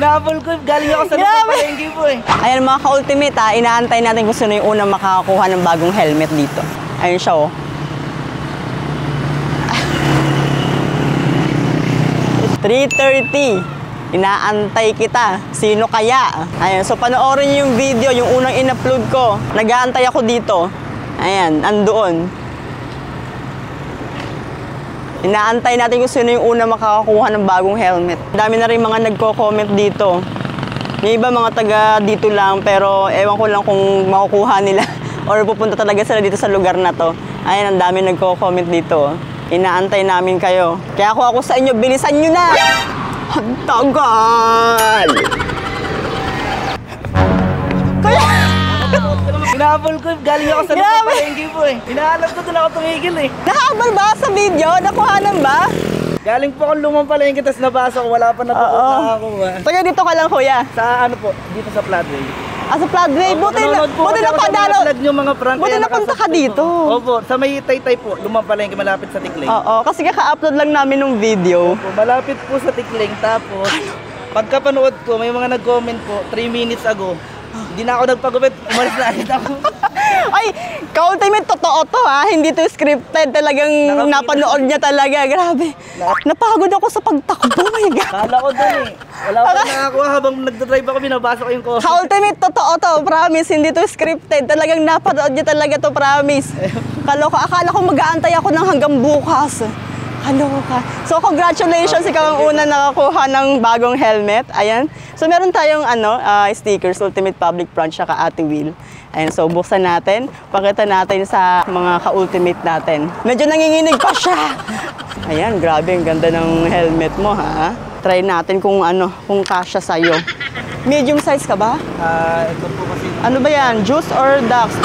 Hinabol ko, galing ako sa palengke po eh. Ayan mga ka-ultimate ha, inaantay natin kung sino yung unang makakakuha ng bagong helmet dito. Ayun siya oh. 3:30. Inaantay kita. Sino kaya? Ayan, so panoorin niyo yung video, yung unang in-upload ko. Nag-aantay ako dito. Ayan, andoon. Inaantay natin kung sino yung unang makakakuha ng bagong helmet. Dami na rin mga nagko-comment dito. Yung iba mga taga dito lang, pero ewan ko lang kung makukuha nila or pupunta talaga sila dito sa lugar na to. Ayan, ang dami nagko-comment dito. Inaantay namin kayo. Kaya ako sa inyo, bilisan nyo na! Ang tagal! Kaya... Hinabol ko, galing ako sa palengke po eh. Hinahanap ko doon ako tumigil eh. Nahabol ba sa video? Nakuhanan ba? Galing po akong lumang palengke, tapos nabasa ko, wala pa nakakuha. Taga dito ka lang, kuya? Sa ano po, dito sa Floodway. Ah, sa Floodway? Buti na padalo. Buti na punta ka dito. Opo, sa may Taytay po, lumang palengke, malapit sa Tikling. Oo, kasi kaka-upload lang namin ng video. Opo, malapit po sa Tikling, tapos pagkapanood ko, may mga nag-comment po, 3 minutes ago. Hindi na ako nagpagupit, umalis na agad ako. Ay, ka-ultimate, totoo to ha, hindi to scripted, talagang napanood niya talaga, grabe. Napagod ako sa pagtakbo, my God. Kala ko doon eh, wala pa nakakuha habang nagdadrive ako, binabasa ko yung comment. Ka-ultimate, totoo to, promise, hindi to scripted, talagang napanood niya talaga to, promise. Akala ko mag-aantay ako ng hanggang bukas. Kaloka. So, congratulations, ikaw ang una nakakuha ng bagong helmet. Ayan. So, meron tayong stickers, Ultimate Public Branch, saka Ate Will. Ayan. So, buksan natin. Pakita natin sa mga ka-ultimate natin. Medyo nanginginig pa siya. Ayan, grabe. Ang ganda ng helmet mo, ha? Try natin kung kasya sa'yo. Medium size ka ba? Ito po kasi. Ano ba yan? Juice or Ducks?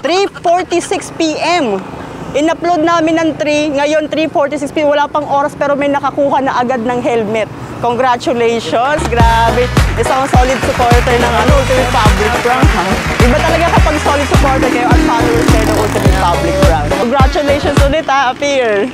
3:46 p.m. In-upload namin ng 3, ngayon 3:46 p.m. Wala pang oras pero may nakakuha na agad ng helmet. Congratulations! Grabe! Isang solid supporter ng Ultimate Public Branch, ha? Iba talaga kapag solid supporter kayo at followers kayo ng Ultimate Public Branch. Congratulations ulit, ha, Appear!